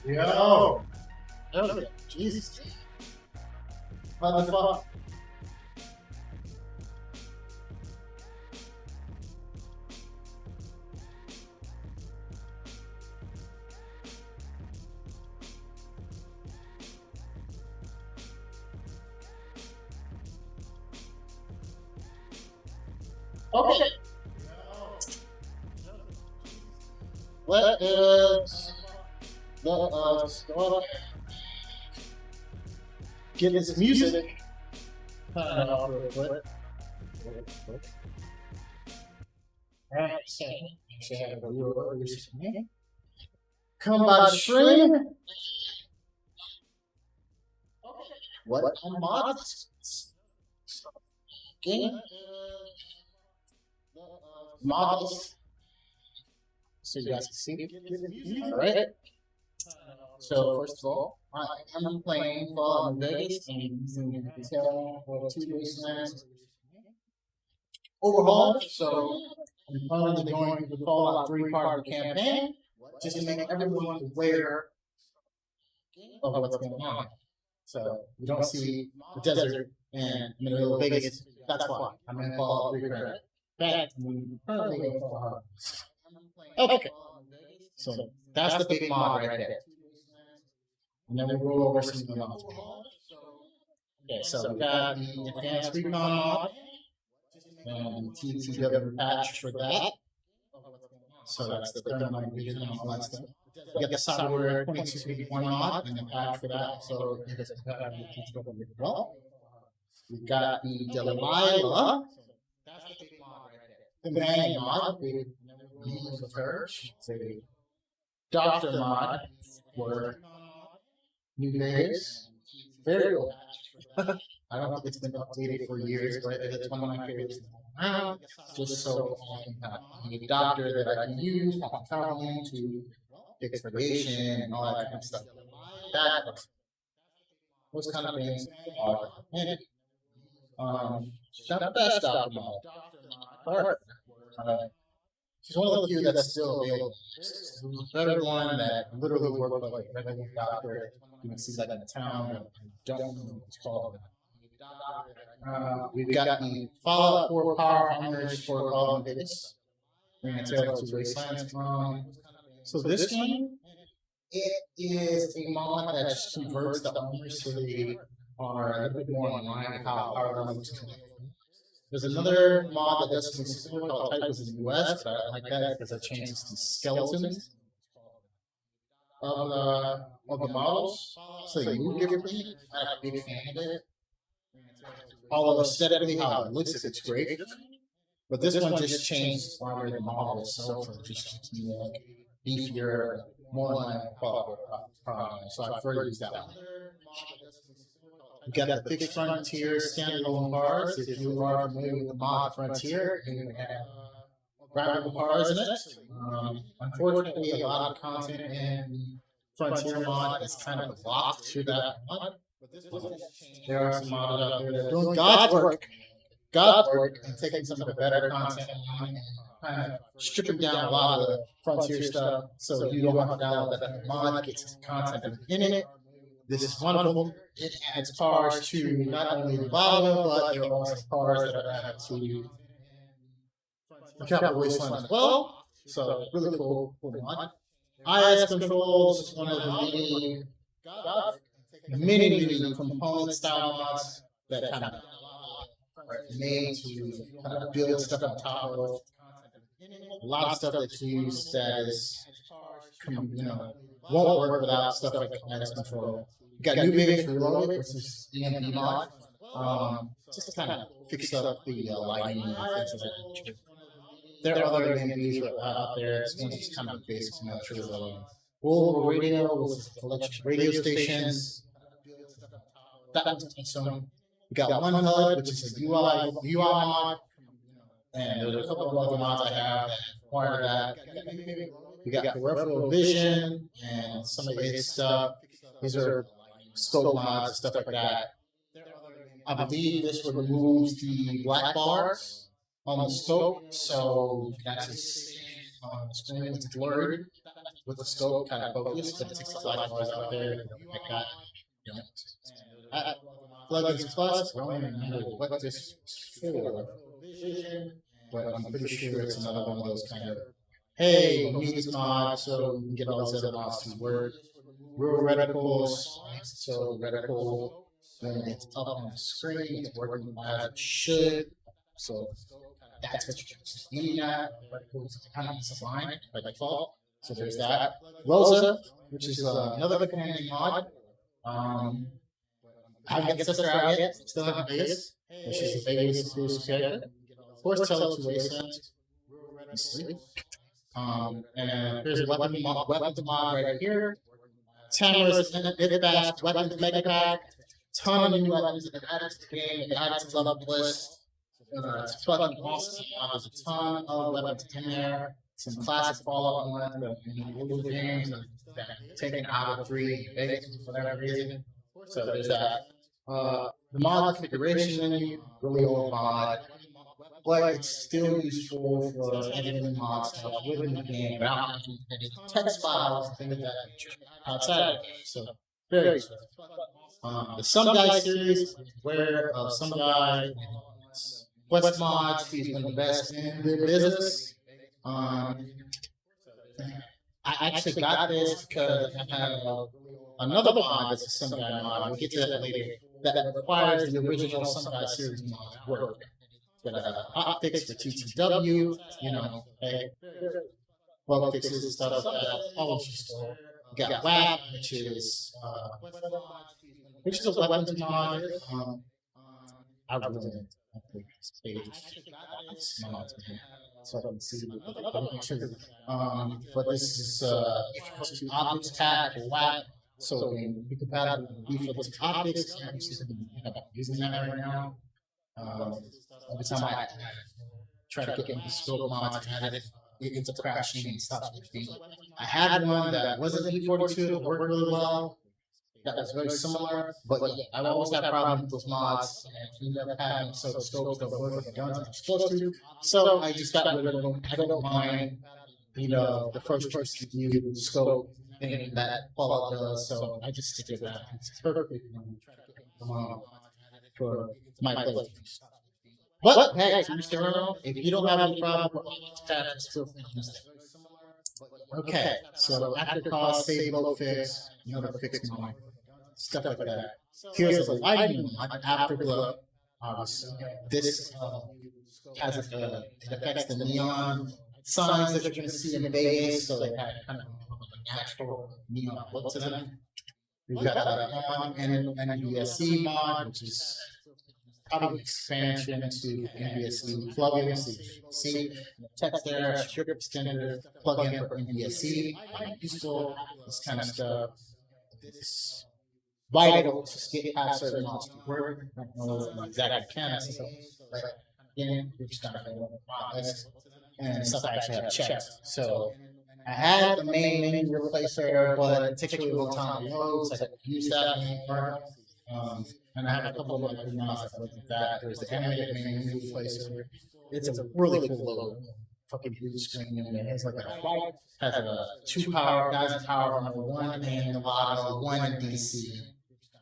Yo. Okay. Jesus. What the fuck? Okay. Let us get this music. Turn it off real quick. Alright, so actually I have a real recently. Come by the stream. What? Modlist. Game. Modlist. So you guys can see. Alright. So first of all, I'm playing Fallout New Vegas and using detail for 2 wastelands overhaul. So I'm planning to join the Fallout 3 part of the campaign just to make everyone aware of what's going on. So you don't see the desert and in the middle of Vegas. That's why I'm in Fallout 3 currently. Fact, we currently in Fallout. Okay. So that's the big mod right there. And then we'll go over some of the mods. Okay, so we got the Advanced Recon mod and TTW patch for that. So that's the thermite vision and all that stuff. We got the software 2281 mod and the patch for that. So you guys have the TTW as well. We got the Delilah. The main mod, we use the Purge. It's a doctor mod for New Vegas. Very old. I don't think it's been updated for years, but it's one of my favorites. Just so I can have a doctor that I can use while I'm traveling to fix radiation and all that kind of stuff. Those kind of things are recommended. She's not the best doctor mod. She's one of the few that's still available. She's a better one that literally works like a regular doctor. You can see that in the town. I don't know what it's called. We've got the Fallout 4 Power Armors for Fallout Vegas. We're going to take to Wastelands. So this one, it is a mod that just converts the armors so they are a little bit more in line with how power armors connect. There's another mod that does something similar called Typos in the US, but I don't like that because it changes the skeletons of the models. So you move differently. I'm a big fan of it. Although aesthetically, how it looks, it's great. But this one just changed the armor of the model itself for just to be like beefier, more like so I prefer to use that one. We got the Fixed Frontier standalone cars. If you are familiar with the mod Frontier, you have grabbable cars in it. Unfortunately, a lot of content in Frontier mod is kind of locked to that mod. There are some mods out there that are doing God's work, and taking some of the better content and kind of stripping down a lot of the Frontier stuff so you don't have to download that mod, get some content in it. This is one of them. It adds cars to not only Nevada, but there are also cars that are added to the Capital Wasteland as well. So really cool mod. IS controls is one of the many component style mods that kind of are made to kind of build stuff on top of. A lot of stuff that's used that is, won't work without stuff like IS control. You got New Vegas Reloaded, which is EMP mod, just to kind of fix up the lighting and things of that nature. There are other EMPs out there. This one's just kind of basic, Global Radio, which is electric radio stations. That one's awesome. We got One HUD, which is a UI mod, and there's a couple of other mods I have that require that. We got peripheral vision and some of its stuff. These are scope mods and stuff like that. I believe this would remove the black bars on the scope, so you can actually see on the screen it's blurred. with the scope kind of focus, but it takes a lot of noise out there. Like that. You know, plugins plus. I don't even remember what this is for, but I'm pretty sure it's another one of those kind of, hey, we need this mod so we can get all these other mods to work. Real reticles, so reticle, when it's up on the screen, it's working as it should. So that's what you're looking at. Reticles kind of assigned by default. So there's that. Rosa, which is another companion mod. I haven't get sister out yet. Still in Vegas. She's a Vegas exclusive character. Of course, tell it to wastelands. And here's a weapon mod right here. Tamara's Fast Weapons Mega Pack. Ton of new weapons that are added to the game. They added to the list. It's fucking awesome. There's a ton of weapons in there. Some classic Fallout ones, older games that are taken out of 3 Vegas for whatever reason. So there's that. The mod configuration menu, really old mod, but it's still useful for editing mod stuff within the game without having any text files and things like that outside of the game. So very useful. The Some Guy series, where Some Guy Quest mods, he's one of the best in the business. I actually got this because I have another mod that's a Some Guy mod. We'll get to that later. That requires the original Some Guy series mod to work. But optics for TTW, you know, hey, bug fixes and stuff like that. All of store. We got WAP, which is a weapons mod. I really so I can see but this is optics pack for WAP. So we compatible with default optics. I'm using that right now. Every time I try to get into scope mods, it ends up crashing and stops working. I had one that wasn't E42 that worked really well. That was very similar, but yeah, I've always had problems with those mods and ended up having so the scopes don't work like the guns are supposed to. So I just got rid of them. I don't mind, the first person to use scope thing that Fallout does, so I just stick with that. It's perfectly for my playthroughs. But hey, if you don't have any problem with that, feel free to use it. Okay, so after cause, save, low fix, fix mode, stuff like that. Here's the lighting mod, Afterglow. Obviously, this has it affects the neon signs that you're going to see in Vegas, so they have kind of a natural neon look to them. We've got an NVSC mod, which is probably expansion to NVSC plugins. So you see text there, script extender, plugin for NVSC. Useful, this kind of stuff. It's vital to get past certain mods to work. I don't know exactly can, but again, we're just kind of going to and stuff I actually have checked. So I had the main menu replacer, but it takes a really long time to load, so I had to use that anymore. And I have a couple of other mods that look like that. There's the animated main menu replacer. It's a really cool logo. Fucking blue screen, and it has like has a 2 power, guys power number 1 and a lot of 1 in DC.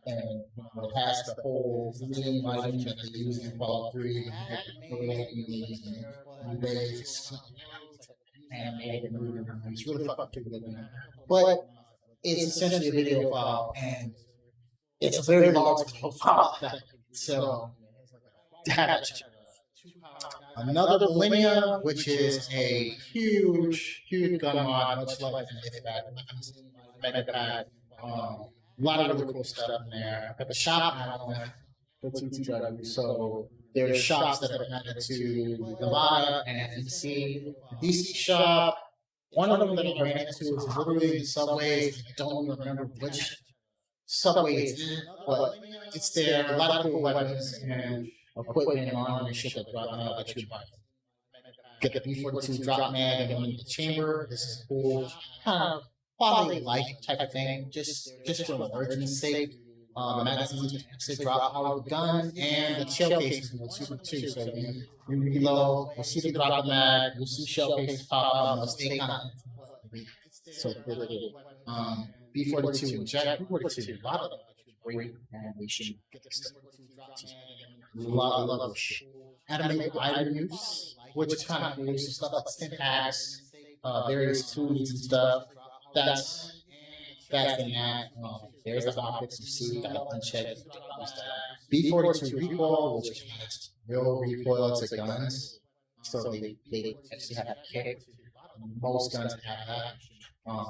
And it has the whole green lighting that they use in Fallout 3 and animated movie. It's really fucking good looking. But it's essentially a video file, and it's a very large file. So, another Millennia, which is a huge gun mod, much like the Mega Pack. A lot of really cool stuff in there. Got the shop for TTW. So there's shops that are connected to Nevada and DC. The DC shop, one of them that I ran into is literally the subways. I don't remember which subway it's in, but it's there. A lot of cool weapons and equipment and armor and shit that drop mag that you buy. Get the B-42 drop mag and then the chamber. This is cool. Kind of quality of life type of thing, just for emergency's sake. The magazines actually drop powered gun, and the shell cases will super too. So you reload, you'll see the drop mag, you'll see shell cases pop out, and they'll stay kind of. So B42 and Jack B42, a lot of them great animation. A lot of animated item use, which is kind of cool. So stuff like stim packs, various foods and stuff. That's that's in that. There's the optics you see, got unchecked. B42 recoil, which has real recoil to guns. So they actually have a kick. Most guns have that.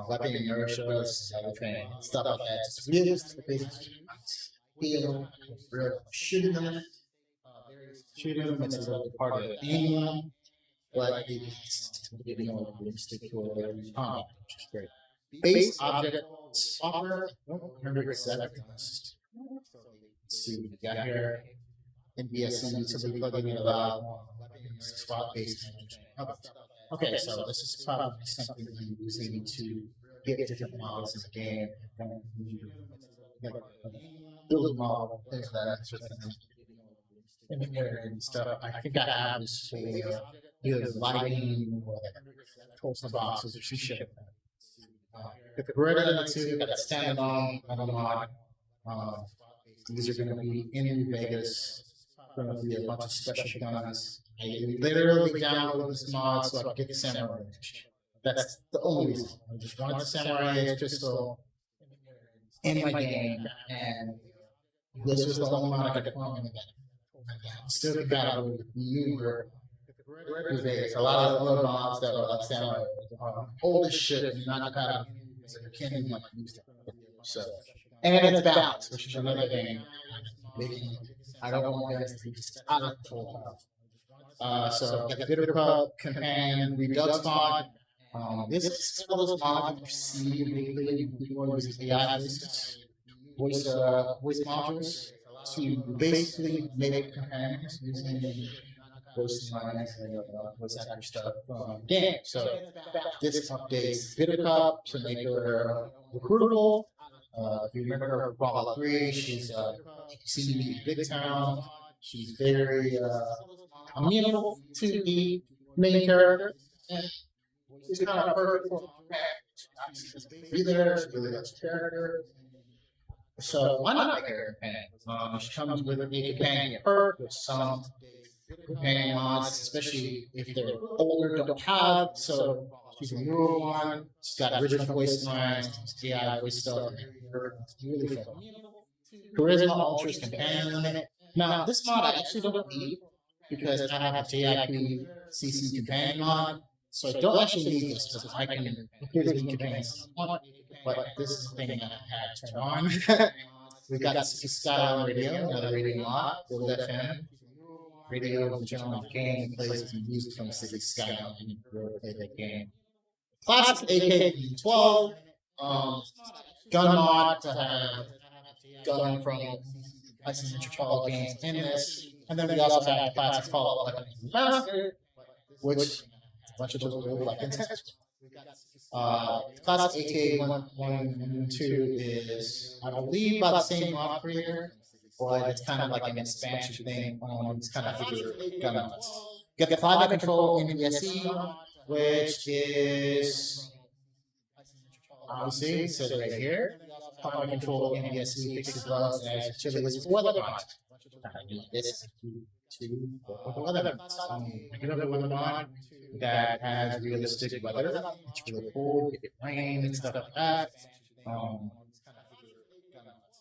Weapon inertia, everything, stuff like that. It's realistic, feel, real shooting them. Shooting them is a little part of the game, but it's realistic to a combat, which is great. Base object software, I don't remember exactly. Let's see, we got here. NBSC utility plugin allowed spot based. Okay, so this is probably something I'm using to get different models in the game. Like build a model, things like that sort of thing. In the area and stuff. I think I have this for either lighting or toaster boxes or some shit. Got the Beretta too, got a standalone mod. These are going to be in Vegas. Going to be a bunch of special guns. I literally downloaded this mod so I could get the Samurai Edge. That's the only reason. I just wanted the Samurai Edge pistol in my game, and this was the only mod I could find in the game. Still the battle with newer Vegas. A lot of other mods that are like Samurai old as shit and not kind of so you can't even like use them. So and it's balanced, which is another thing. I don't want guys to be just out of control. So got the Bitter Cup, Companion, Redux mod. This is one of those mods you see immediately before using AI voice modules to basically make companions using voice lines and voice actor stuff from game. So this updates Bitter Cup to make her recruitable. If you remember her from Fallout 3, she's seen me in Big Town. She's very amenable to the main character. And she's kind of perfect for be there. She really loves character. So why not make her a companion? She comes with a companion perk with some companion mods, especially if they're older, don't have. So she's a newer one. She's got original voice lines, AI voice stuff. It's really fun. Charisma Ultra's companion limit. Now, this mod I actually don't need because I have a JIP CC companion mod. So I don't actually need this because I can hear the companions. But this is the thing that I had turned on. We've got Skyline Radio, another radio mod, Gold FM. Radio in general game plays music from the city Skyline and you can play that game. Classic AK-12, gun mod to have gun from Ice and Fallout games in this. And then we also have classic Fallout Master, which is a bunch of those old weapons. Classic AK-112 is, I believe, about the same mod creator, but it's kind of like an expansion thing on these kind of bigger gun mods. Get the climate control NBSC, which is obviously it says right here. Climate control NBSC fixes bugs as utilities for weather mods. I need this to work with weather mods. Another weather mod that has realistic weather. It's really cool. It rain and stuff like that.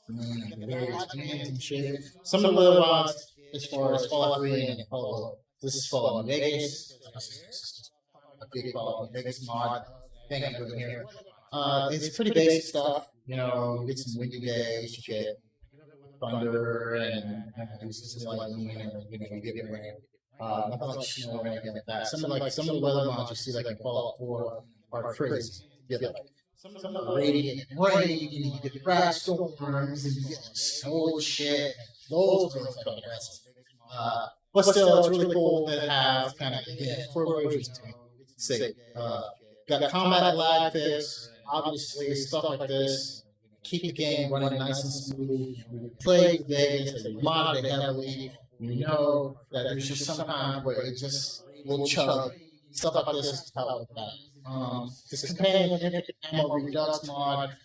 Various winds and shit. Some of the weather mods, as far as Fallout 3 and Fallout, this is Fallout New Vegas. A big Fallout New Vegas mod thing I'm doing here. It's pretty basic stuff. You know, you get some windy days, you get thunder and some lightning, and you get rain. Nothing like snow or anything like that. Some of the weather mods you see like in Fallout 4 are crazy. You get like some radiant rain, and you get rad storms, and you get snow and shit. Those are fucking aggressive. But still, it's really cool to have kind of for versions sake. Got combat lag fix, obviously stuff like this. Keep the game running nice and smooth. You play Vegas, you mod it heavily. You know that there's just some time where it just will chug. Stuff like this is how with that. This companion infantry ammo redux mod,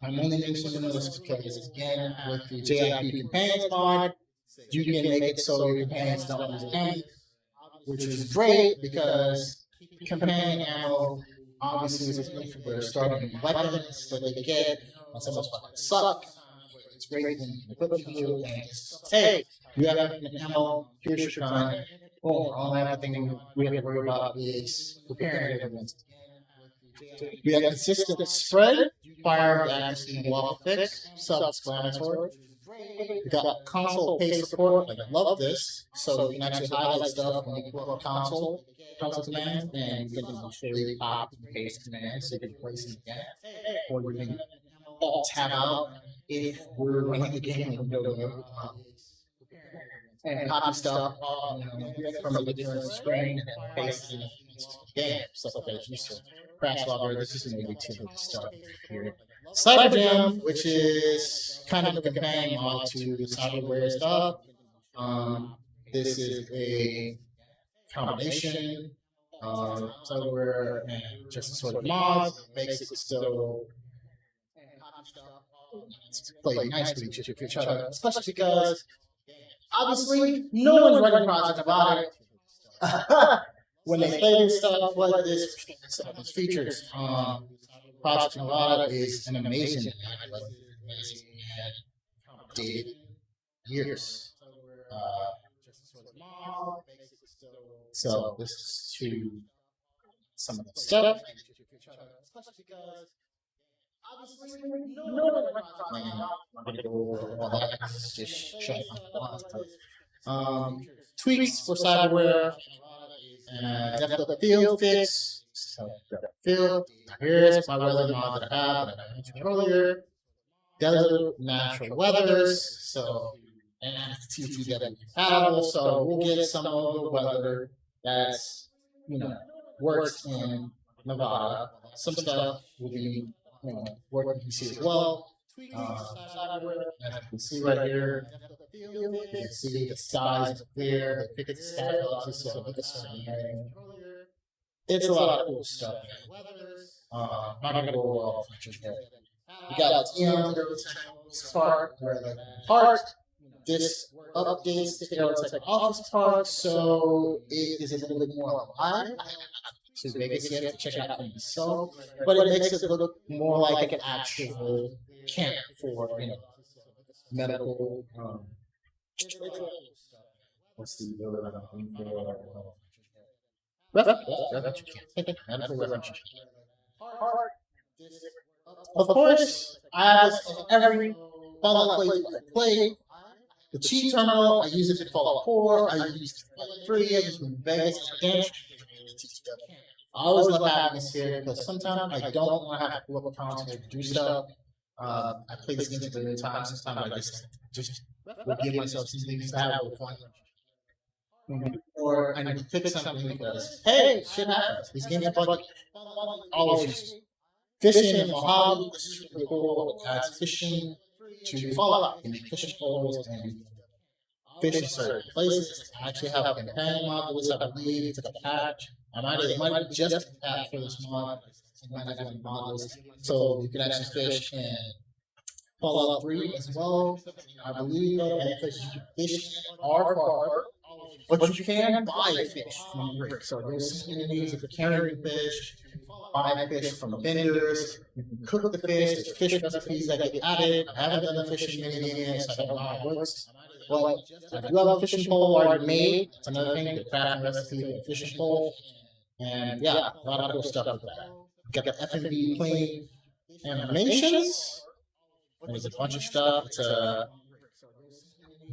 I'm only mentioning this because, again, with the JIP companions mod, you can make it so your companions don't lose ammo, which is great because companion ammo obviously is good for their starting weapons that they get when someone's fucking suck. It's great when you can equip you and just, hey, you have an ammo, here's your gun. Boom, all I have to worry about is preparing everyone. We have consistent spread, fire accuracy, and wall fix, self-explanatory. We got console paste support, like I love this, so you can actually highlight stuff when you pull up console commands, and you can actually copy and paste commands so you can place them again, or you can alt tab out if we're running the game in window and copy stuff from a different screen and paste it in the game. Stuff like that. Used to crash logger. This is maybe typical stuff here. Cyber Jam, which is kind of a companion mod to the cyberware stuff. This is a combination of cyberware and just sort of mods. Makes it still play nicely with each other, especially because obviously no one's writing Project Nevada when they play this stuff like this, these features. Project Nevada is an amazing updated years. So this is to some of the stuff. Obviously, no one I'm going to go over all that. Just shut up. Tweaks for cyberware. Depth of field fix. So, depth of field. Here's my weather mod that I have that I mentioned earlier. Desert natural weathers. So, and TTW compatible. So, we'll get some of the weather that's, works in Nevada. Some stuff will be work in PC as well. As you can see right here, you can see the skies are clear, they pick the sky boxes, so look at it's a lot of cool stuff. I'm not going to go over all the features there. You got part where the part, this updates the Aerotech Office part, so it is a little bit more alive. So Vegas, you have to check it out for yourself, but it makes it look more like an actual camp for medical. What's the word I'm looking for? Medical reference. Of course, I have this in every Fallout playthrough I play. The cheat terminal, I use it in Fallout 4, I use it in Fallout 3, I use it in Vegas, I always love having this here because sometimes I don't want to have to pull up accounts to do stuff. I play this game a million times. Sometimes I just will give myself some things to have a little fun. Or I need to fix something because, hey, shit happens. These games are buggy. Always use fishing in Mojave. This is really cool. It adds fishing to Fallout. You can make fishing poles and fish in certain places. I actually have a companion mod with this, I believe. It's like a patch. It might be just a patch for this mod. It might not be Modlist. So you can actually fish in Fallout 3 as well. I believe because you can fish in R4, but you can buy fish from Rick. So there's some communities if you're carrying fish, buy fish from vendors. You can cook the fish. There's fish recipes that get added. I haven't done the fishing minigame yet, so I don't know how it works. But I do have a fishing pole already made. It's another thing, the crafting recipe for the fishing pole. And yeah, a lot of cool stuff with that. Got the FMV playing animations. There's a bunch of stuff. It's a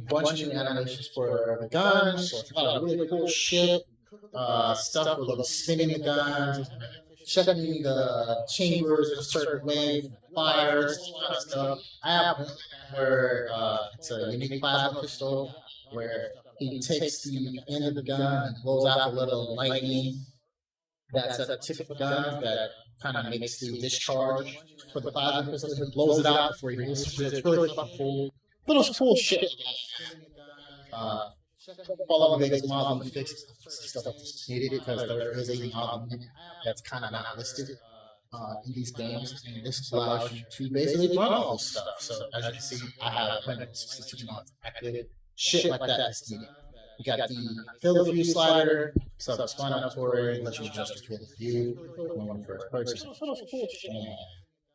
bunch of new animations for the guns. So it's a lot of really cool shit. Stuff with spinning the guns, checking the chambers in a certain way, fires, kind of stuff. I have one where it's a unique plasma pistol where he takes the end of the gun and blows out a little lightning. That's a tip of the gun that kind of makes the discharge for the plasma pistol. He blows it out before he uses it. It's really cool. Little cool shit. Fallout Vegas mod and fix stuff that's needed because there is a mod that's kind of not listed in these games, and this allows you to basically run all this stuff. So as you can see, I have 162 mods active. Shit like that is needed. You got the field of view slider, self-explanatory, lets you adjust your field of view when first person. And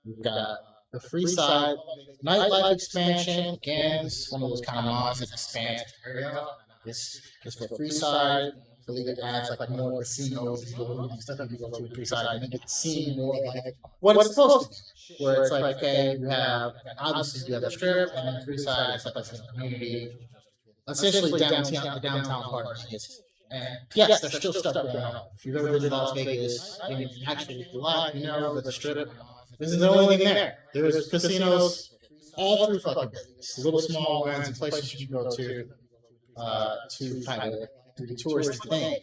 we've got the free side, nightlife expansion. Again, this is one of those kind of mods that expands the area. This is for free side. I believe it adds like more casinos and stuff that you go to the free side and make it seem more like what it's supposed to be. Where it's like, okay, you have, obviously you have a strip, and then the free side is like a community, essentially downtown part of Vegas. And yes, there's still stuff going on. If you've ever visited Las Vegas in actual life, you know that the strip isn't the only thing there. There's casinos all through fucking Vegas. Little small ones and places you can go to kind of do the touristy thing.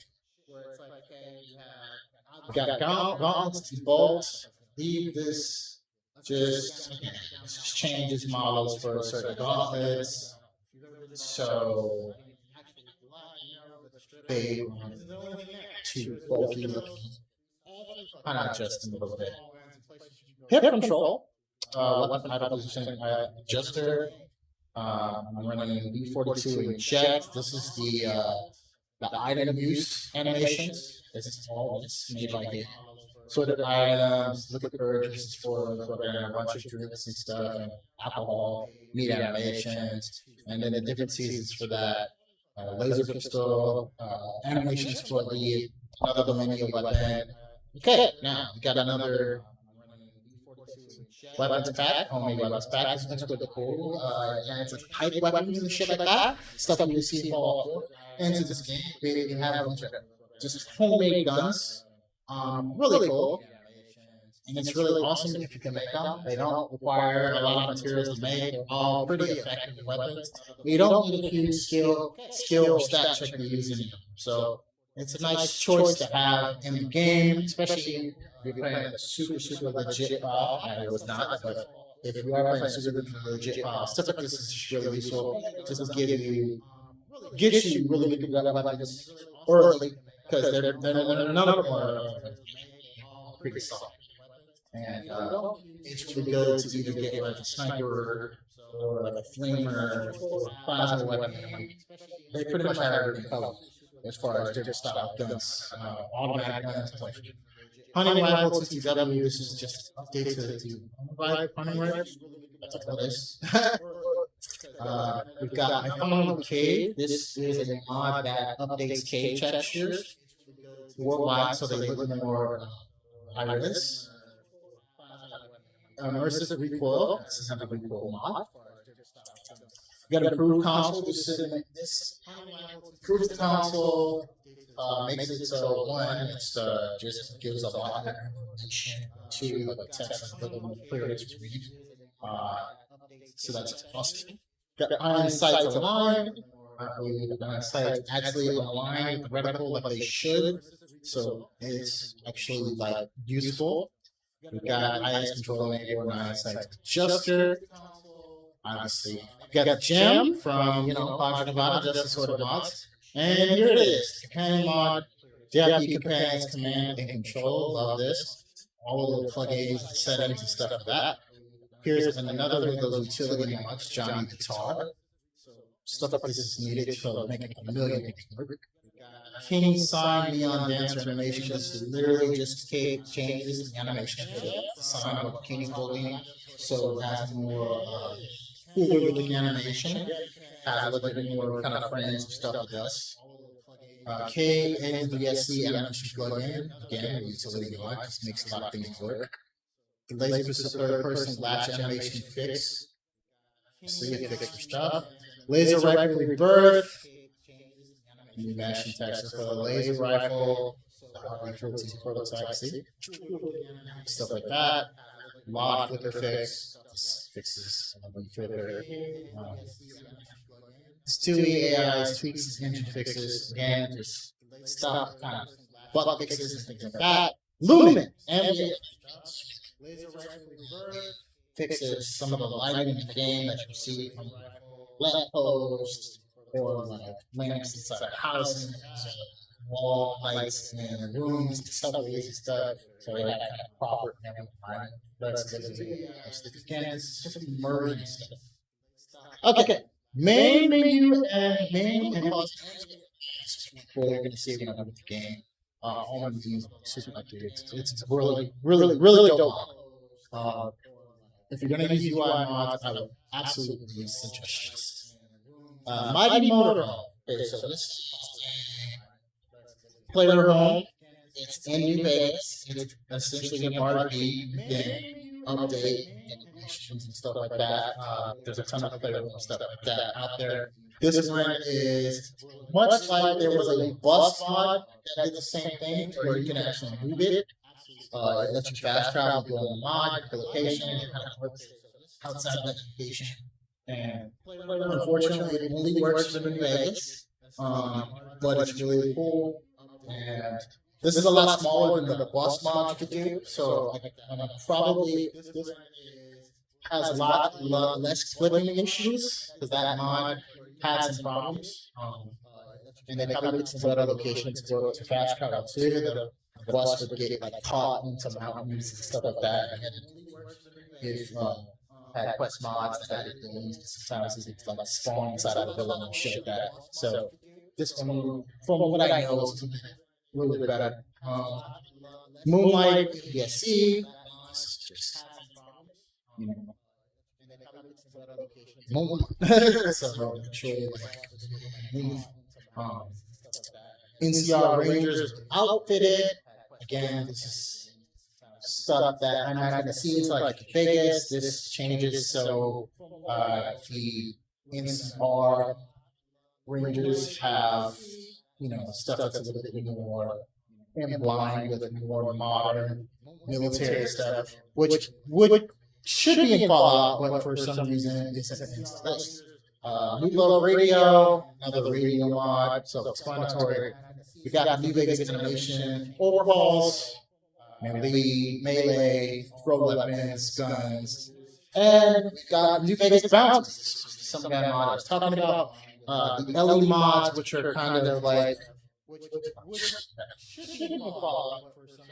We got gauntlets and bolts. Leave this just changes models for certain gauntlets. So they too bulky looking. Why not adjust them a little bit? Hip control. Weapon idle position adjuster. I'm running B42 in check. This is the item use animations. This is all it's made by here. Sort of items, liquid purges for a bunch of drinks and stuff, and alcohol, meat animations, and then the different seasons for that. Laser pistol, animations for the another menu weapon. Okay, now we got another weapons pack, homemade weapons pack. This one's really cool. And it's like pipe weapons and shit like that. Stuff that you see fall into this game. We have a bunch of just homemade guns. Really cool. And it's really awesome if you can make them. They don't require a lot of materials to make. They're all pretty effective weapons. But you don't need a huge skill or stat check to use any of them. So it's a nice choice to have in the game, especially if you're playing a super legit file. I was not, but if you are playing a super legit file, stuff like this is just really useful. Just to get you really good weapons early, because they're none of them are pretty solid. And it's really good to either get like a sniper or like a flamer or a plasma weapon. They pretty much have everything covered as far as different style guns, automatic guns. Hunting rifle TTW. This is just an update to hunting rifle. That's what it is. We've got I found a cave. This is a mod that updates cave textures worldwide, so they look more high res. Immersive recoil. This is another recoil mod. You got improved console. This improves the console. Makes it so one, it's just gives a lot of information. Two, like the text is a little more clear to read. So that's awesome. Got iron sights aligned. I believe the iron sights actually align with the reticle like they should. So it's actually like useful. We've got IS control enable and iron sights adjuster. Obviously, we got Gem from Project Nevada, just sort of mods. And here it is, companion mod, JP companions command and control. Love this. All the plugins, settings, and stuff like that. Here's another one of those utility mods, Johnny Guitar. Stuff like this is needed to make a million things work. King sign neon dancer animation. This is literally just changes the animation for the sign of King's holding, so it has more cooler looking animation. Has a little bit more kind of frames and stuff with us. K and VSC animation plugin. Again, the utility mod just makes a lot of things work. The laser third person latch animation fix. See it fix for stuff. Laser rifle rebirth. New mashing text for the laser rifle. Prototype, see? Stuff like that. Mod flicker fix. This fixes flicker. Stewie AI's tweaks engine fixes. Again, just stuff, kind of bug fixes and things like that. Lumen! Ambient laser rifle rebirth fixes some of the lighting in the game that you see from lampposts, or like lamps inside the house, and wall lights in rooms, and subways and stuff. So they have kind of proper environment. That's again, it's just merging stuff. Okay, main and boss. What you're gonna see when I'm with the game. All my games are super like it's really dope. Uh, if you're gonna use UI mods, I would absolutely suggest this. Mighty Motorhome. Okay, so this player home. It's in New Vegas. It's essentially an RV game update animations and stuff like that. There's a ton of player home stuff like that out there. This one is much like there was a bus mod that did the same thing, where you can actually move it. It lets you fast travel, go on the mod, the location, it kind of works outside of that location. And unfortunately, it only works for New Vegas, but it's really cool. And this is a lot smaller than the bus mod you could do, so probably this has a lot less clipping issues, because that mod had some problems. And they probably did some other locations to fast travel too. The bus would get like caught into mountains and stuff like that. And if had quest mods that added things, sometimes it's like spawn inside of a villain and shit like that. So this one, from what I know, is a little bit better. Moonlight, BSC, just, you know. So actually, NCR Rangers outfitted. Again, this is stuff that I'm not going to see until like Vegas. This changes, so the NCR Rangers have stuff that's a little bit more in line with more modern military stuff, which should be in Fallout, but for some reason it's in this. New Love Radio, another radio mod, self-explanatory. We got New Vegas animation, overhauls, melee, throw weapons, guns, and we got New Vegas bounties. Some guy mod I was talking about. The LE mods, which are kind of like should be in Fallout for some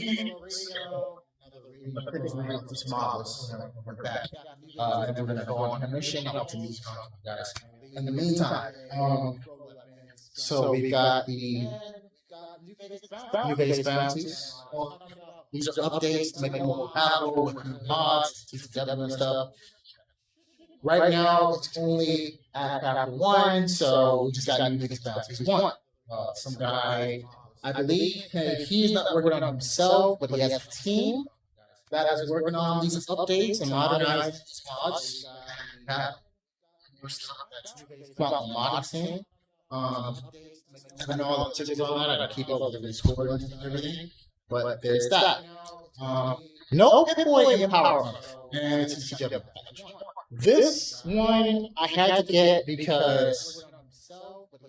reason. This Modlist, we're back. And we're gonna go on a mission. I'll have to use guys. In the meantime, so we've got the New Vegas bounties. These are updates to make them more powerful with new mods, TTW and stuff. Right now, it's only at chapter 1, so we just got New Vegas bounties 1. Some guy, I believe, he's not working on himself, but he has a team that is working on these updates and modernizing these mods. It's not the modding scene. I know all the tickets on that. I keep up with the Discord and everything. But there's that. No Pip-Boy empowerment. And it's a TTW package. This one I had to get because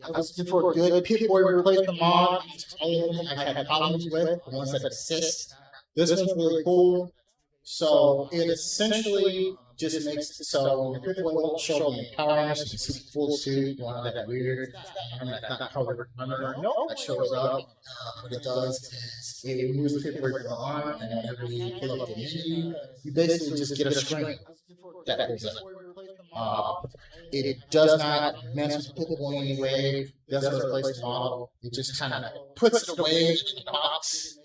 I was looking for a good Pip-Boy replacement mod. I had problems with the ones that assist. This one's really cool. So it essentially just makes it so when Pip-Boy won't show the empowerment, so you can see the full suit, you want that weird that's not covered under that shows up. What it does is it removes the Pip-Boy from the arm, and whenever you pull up the menu, you basically just get a screen that goes up. It does not mess with Pip-Boy in any way. It doesn't replace the model. It just kind of puts it away in the box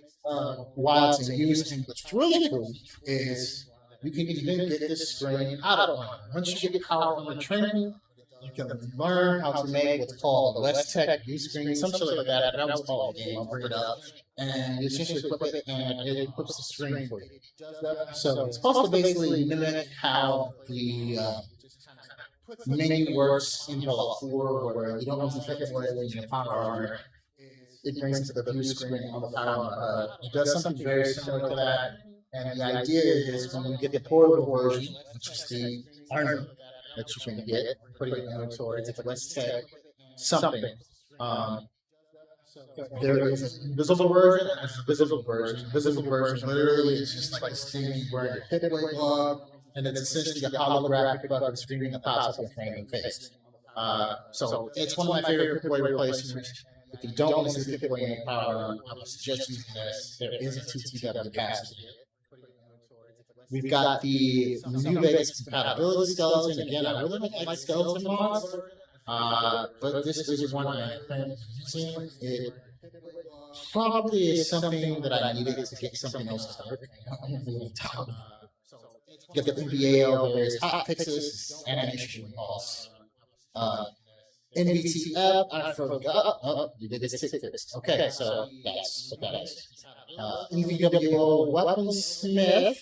while it's in use. And what's really cool is you can even get this screen out of one. Once you get power from the training, you can learn how to make what's called a West Tech view screen, something like that. That was called a game. I'll bring it up. And you essentially equip it, and it equips the screen for you. So it's supposed to basically mimic how the menu works in Fallout 4, where you don't use the Pip-Boy in your power armor. It brings to the view screen on the power. It does something very similar to that. And the idea is when you get the portable version, which is the armor that you can get, put it in your inventory, it's a West Tech something. There is an invisible version and a visible version. Visible version literally is just like a thing you wear your Pip-Boy glove. and it's essentially a holographic button screen that pops up in frame of face. So it's one of my favorite Pip-Boy replacements. If you don't want to see Pip-Boy in power, I would suggest using this. There is a TTW capacitor. We've got the New Vegas compatibility skeleton. Again, I really like skeleton mods, but this is one I'm using. It probably is something that I needed to get something else to work. Get the NVA various hot fixes, animation walls. NVTF, I forgot. Oh, you did this tick fix. Okay, so that's what that is. EVWO Weaponsmith.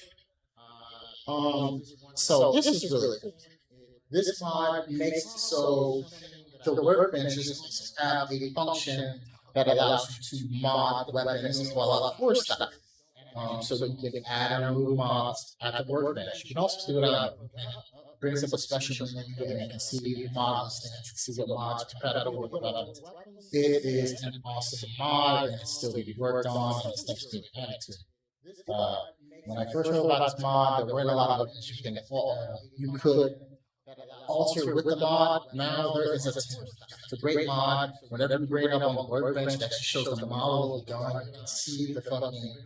So this is really cool. This mod makes it so the workbenches have a function that allows you to mod weapons while at force stuff. So you can add and remove mods at the workbench. You can also do it on brings up a special menu and you can see Modlist and see what mods are compatible with weapons. It is an awesome mod and it's still being worked on and stuff's being added to it. When I first heard about this mod, there weren't a lot of weapons you could alter with the mod. Now there is it's a great mod. Whenever you bring it up on the workbench, that just shows the model of the gun. You can see the fucking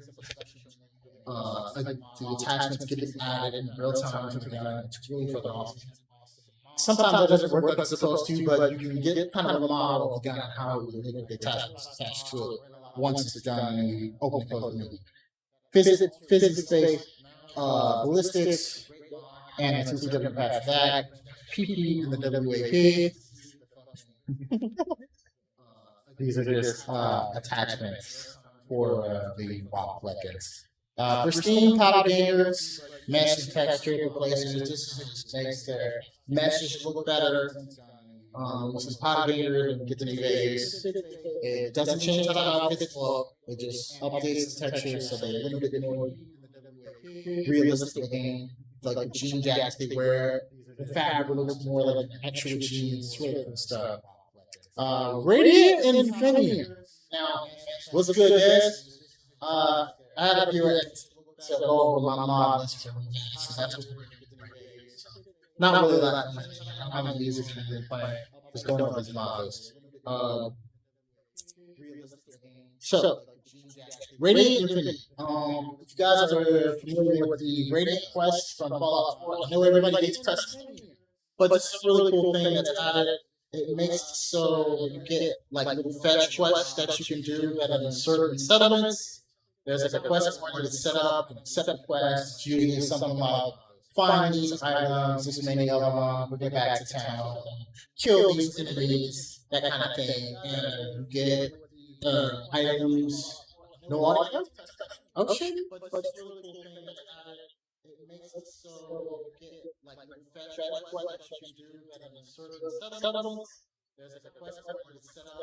the attachments getting added in real time to the gun. It's really fucking awesome. Sometimes that doesn't work like it's supposed to, but you can get kind of a model of the gun and how the attachments attached to it once it's done and you open and close the menu. Physics-based ballistics and the TTW patch that. PP and the WAP. These are just attachments for the WAP weapons. Pristine powder gangers, mesh and texture replacers. This makes their meshes look better. With some powder gangers and get the new values. It doesn't change how the outfits look. It just updates the texture so they're a little bit more realistic looking. Like the jean jackets they wear. The fabric looks more like an actual jeans sweater and stuff. Radiant and Infinity. Now, what's good, guys? I had a few to go over my Modlist for so that's what we're doing today. Not really that much. I'm having music and playing. Just going over his Modlist. So, Radiant Infinity. If you guys are familiar with the Radiant quest from Fallout 4, I know everybody hates quests, but this is a really cool thing that's added. It makes it so you get like little fetch quests that you can do that are in certain settlements. There's like a quest where you set up and set up quests, usually something like find these items, this many of them, we'll get back to town, kill these enemies, that kind of thing, and you get items. No audio? Oh shit. But it's a really cool thing that's added. It makes it so you get like fetch quests that you do that are in certain settlements. There's like a quest where you set up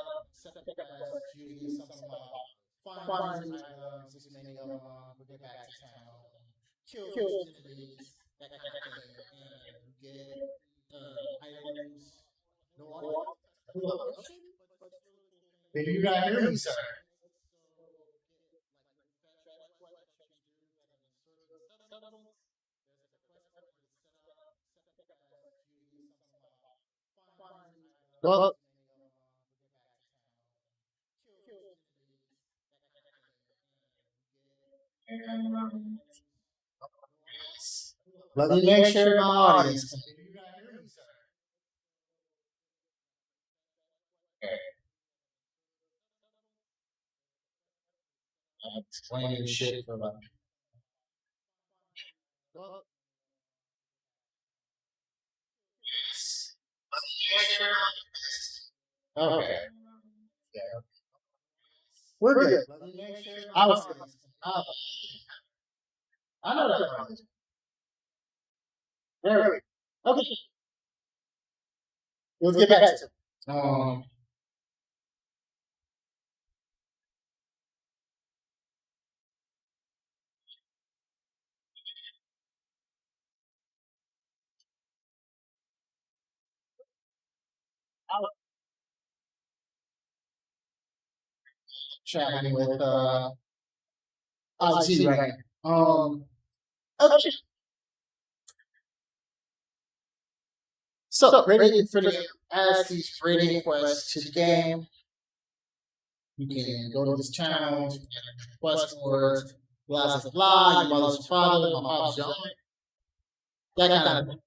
quests, usually something like find these items, this many of them, we'll get back to town, kill these enemies, that kind of thing, and you get items. No audio? Did you guys hear me, sir? Well, let me make sure my audience. I'm explaining shit for like. Okay. Yeah. We're good. I was. I know that. There we go. Okay. Let's get back to it. Chatting with IG right now. Okay. So, rating for the as these rating quests to the game, you can go to this channel, quest words, blah blah blah, your mother's father, my father's young, that kind of thing.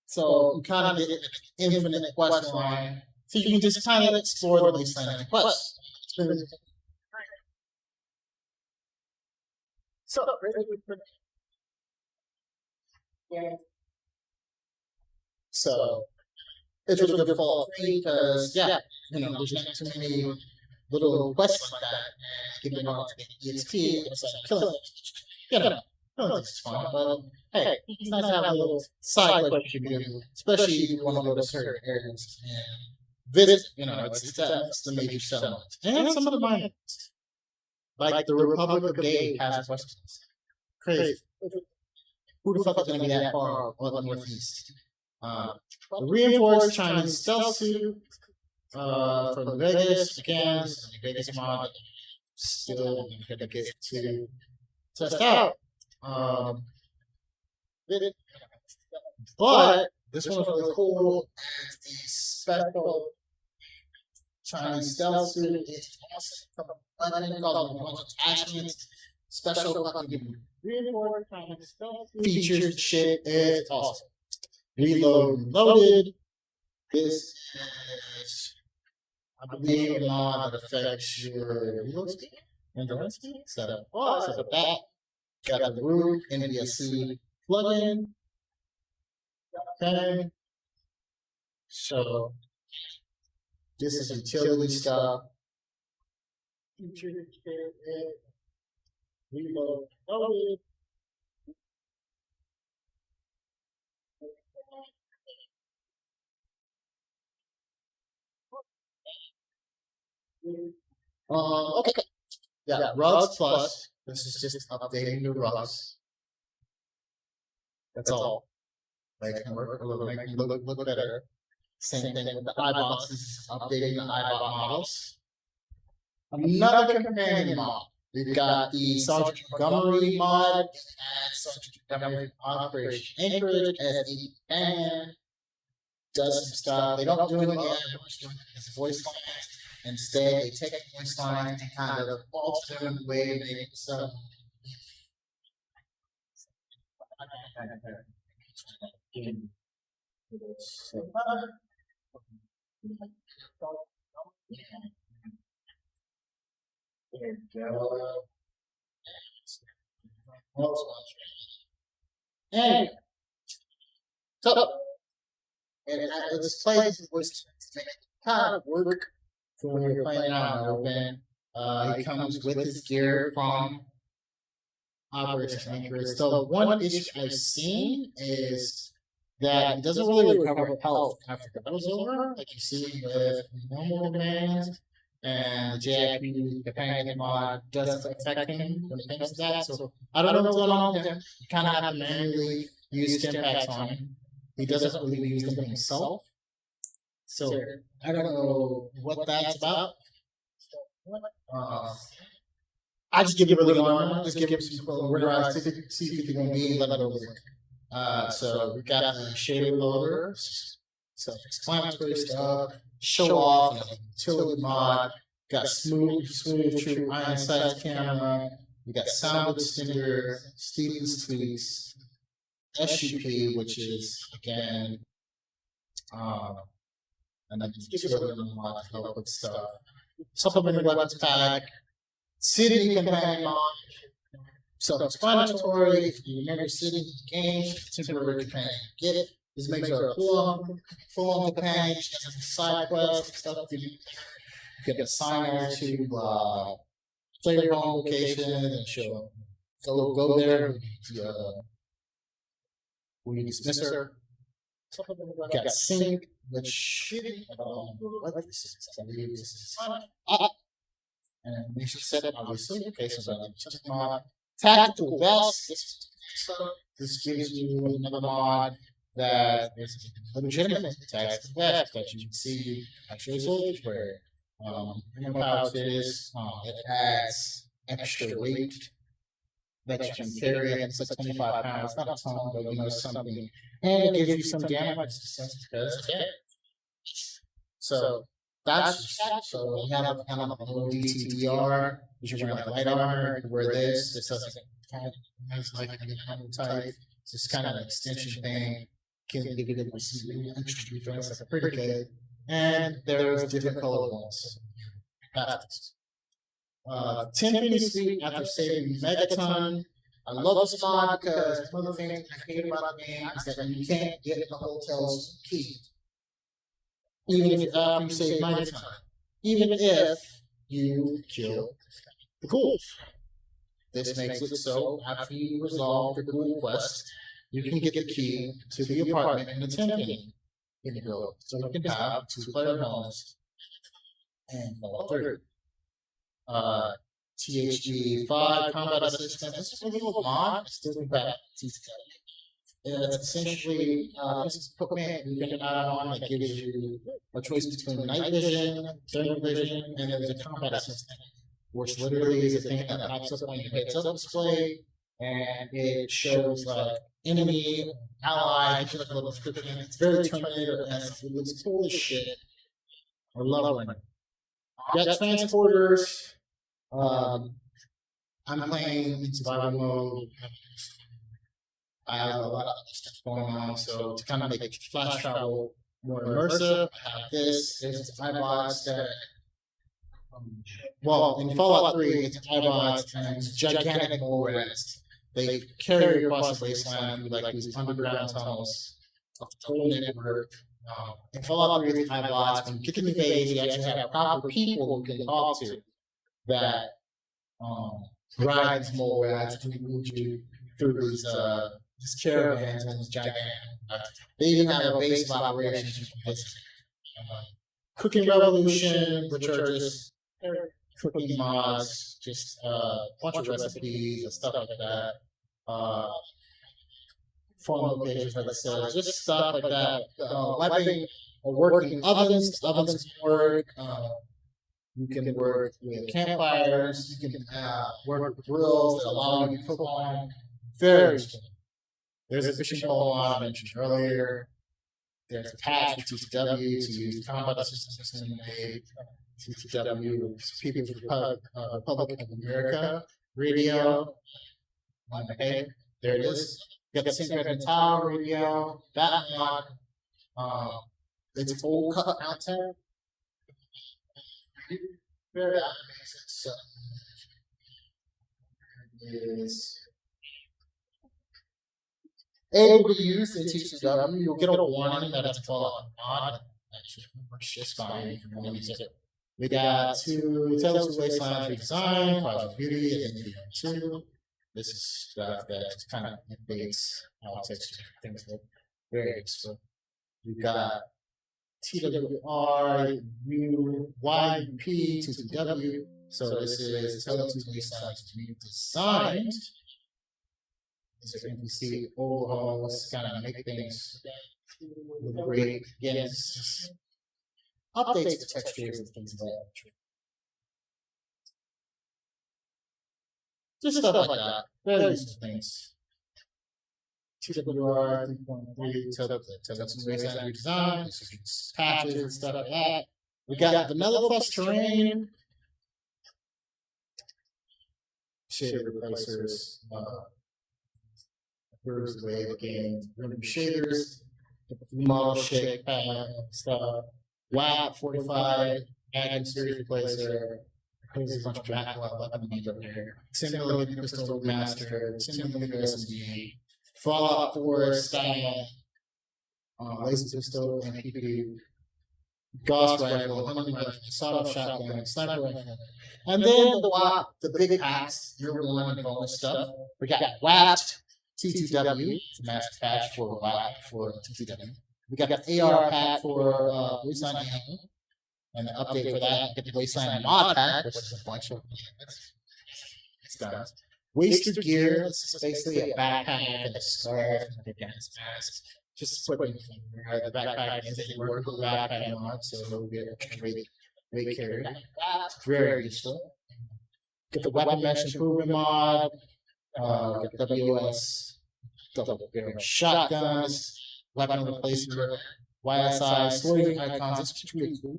So you kind of get an infinite quest line. So you can just kind of explore these kind of quests. So, so it's really good for all three because, yeah, there's not too many little quests like that. And giving on to the EXP, it's like killing it. It's fun, but hey, it's nice to have a little side quest you can do, especially if you want to go to certain areas and visit. It's the major settlement. And some of the minor, like the Republic of Dave has questions. Crazy. Who the fuck is going to be that far up the northeast? The reinforced Chinese stealth suit from Vegas, again, the Vegas mod, still going to get to test out. But this one's really cool. And the special Chinese stealth suit is awesome from a button called one attachment. Special fucking reinforced Chinese stealth suit features shit. It's awesome. Reloaded. This is, I believe, a mod that affects your reload speed and the speed. So for that, got the Root NVSC plugin. Okay. So this is utility stuff. Reload. Okay. Yeah, Rugs Plus. This is just updating the rugs. That's all. Make them work a little, make them look better. Same thing with the iBots. This is updating the iBot models. Another companion mod. We've got the Sergeant Montgomery mod. It adds Sergeant Montgomery Operation Anchorage as a companion. Does some stuff. They don't do anything as voice lines. Instead, they take the voice lines and kind of alter them in a way to make it so. There we go. Anyway, so and this place was kind of work for when you're playing out in the open. He comes with his gear from Operation Anchorage. So one issue I've seen is that it doesn't really recover health after the battle's over, like you see with normal commands. And the JIQ companion mod doesn't affect him when it comes to that. So I don't know what's going on with him. You kind of have to manually use stim packs on him. He doesn't really use them himself. So I don't know what that's about. I just give him a little armor. Just give him some winterized C51B and let it over. So we got the shader loader, self-explanatory stuff, show off, and utility mod. Got smooth true iron sights camera. We got sound extender, Stevens tweaks, SUP, which is again, and then utility mod to help with stuff. Supplementary weapons pack, Sydney companion mod, self-explanatory. If you remember Sydney games, temporary companion, get it. This makes her a full-on companion. She has some side quests and stuff. You can assign her to player home location, and she'll go there. When you dismiss her, got sync, which I don't know what this is. I believe this is. And we should set it obviously. Okay, so just mod tactical vest. This gives you another mod that is a legitimate tactical vest that you can see actually soldiers wear. Remember how it is? It adds extra weight that you can carry, and it's like 25 pounds, not a ton, but something. And it gives you some damage because okay. So that's so we have kind of a little DTDR, which you're wearing like light armor, you can wear this. This doesn't kind of has like a type. It's just kind of an extension thing. Can give you some extra defense, that's pretty good. And there's different color ones. That's 10 penny sweet after saving Megaton. I love this mod because one of the things I hate about the game is that you can't get the hotel's key. Even if after you save Megaton. Even if you kill the ghouls. This makes it so after you resolve the ghoul quest, you can get the key to the apartment in the 10 penny in the building. So you can have 2-player homes and Fallout 3. THG 5 combat assistant. This is a little mod. It's still back. It's essentially this equipment you can add on that gives you a choice between night vision, thermal vision, and there's a combat assistant, which literally is a thing that pops up on your heads-up display, and it shows like enemy, ally, it's like a little description. It's very Terminator-esque. It looks cool as shit. I love it. Got transporters. I'm playing in survival mode. I have a lot of stuff going on, so to kind of make flash travel more immersive, I have this. There's iBots that, well, in Fallout 3, it's iBots and it's gigantic mole rats. They carry across the wasteland through like these underground tunnels of the whole network. In Fallout 3, it's iBots. When you get to the phase, you actually have proper people you can talk to that ride these mole rats and move you through these caravans and these gigantic. They even have a base of operations. Cooking Revolution, which are just cooking mods, just a bunch of recipes and stuff like that. Phone locations, like I said, just stuff like that. Lighting working ovens work. You can work with campfires. You can work with grills that allow you to cook on. Very useful. There's a fishing pole mod I mentioned earlier. There's a patch for TTW to use combat assistance in a TTW, People's Republic of America radio. Okay, there it is. You got the Synchronized Tower radio. That mod, it's full cut content. Very amazing. So, is able to be used in TTW. You'll get a warning that it's a Fallout mod. Actually, works just fine if you want to use it. We got two Tales of Wasteland redesign, Project Beauty, and then 2. This is stuff that kind of updates how texture things look. Very useful. We've got TWR, YUP, TTW. So this is Tales of Wasteland redesigned. So you can see overhauls, kind of make things look great. Again, it's just updates the textures and things like that. Just stuff like that. Very useful things. TWR 3.3, Tales Wasteland redesign, patches and stuff like that. We got Vanilla Plus Terrain, shader replacers, improves the way the game remove shaders, model shake stuff, WAP 45, Add series replacer. There's a bunch of backlog weapons up here. 10mm pistol master, 10mm SMG, Fallout 4 style, laser pistol, and PP, Gauss rifle, hunting rifle, sawed-off shotgun, sniper rifle, and then the WAP, the big packs, year 1 and all this stuff. We got WAP TTW, it's a master patch for WAP for TTW. We got AR pack for Wasteland Ammo. And the update for that, get the Wasteland mod pack, which is a bunch of it's done. Wasted gear, this is basically a backpack and a scarf and a gas mask. Just put the backpack is a workable backpack mod, so it'll get extra weight carry. Very useful. Get the weapon mesh improvement mod. Get WS, double barrel shotguns, weapon replacer, YSI, sorting icons. It's really cool.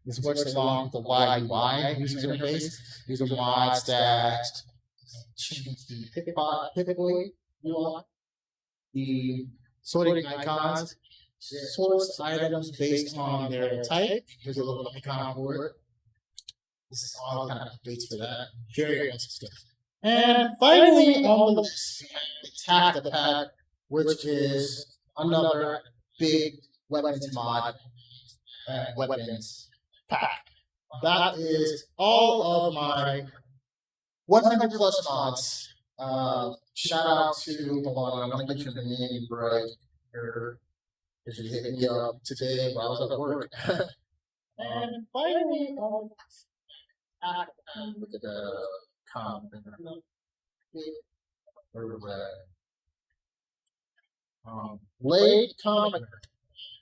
This works along with the YUI user interface. These are mods that change the typically UI. The sorting icons sorts items based on their type. There's a little icon for it. This is all kind of updates for that. Very awesome stuff. And finally, on the list, we have the pack, which is another big weapons mod weapons pack. That is all of my 100 plus mods. Shout out to the one I'm going to get your name right here because you hit me up today while I was at work. And finally, look at the comment. Where was that? Blade Comic.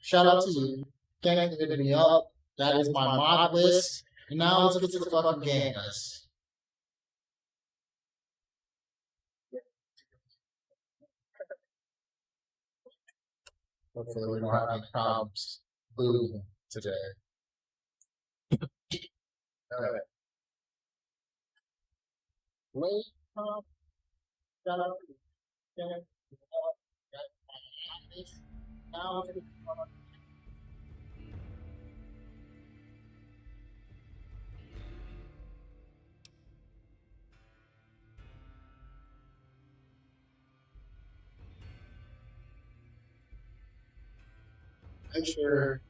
Shout out to you. Thanks for hitting me up. That is my mod list. And now let's get to the fucking game, guys. Hopefully we don't have any problems losing today. Alright. Blade Comic. Shout out to you. Now let's get to the make sure.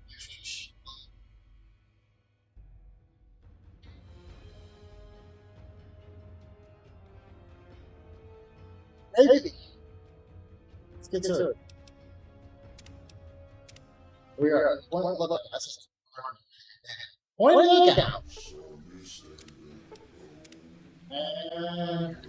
Maybe. Let's get to it. We are one level point lookout. And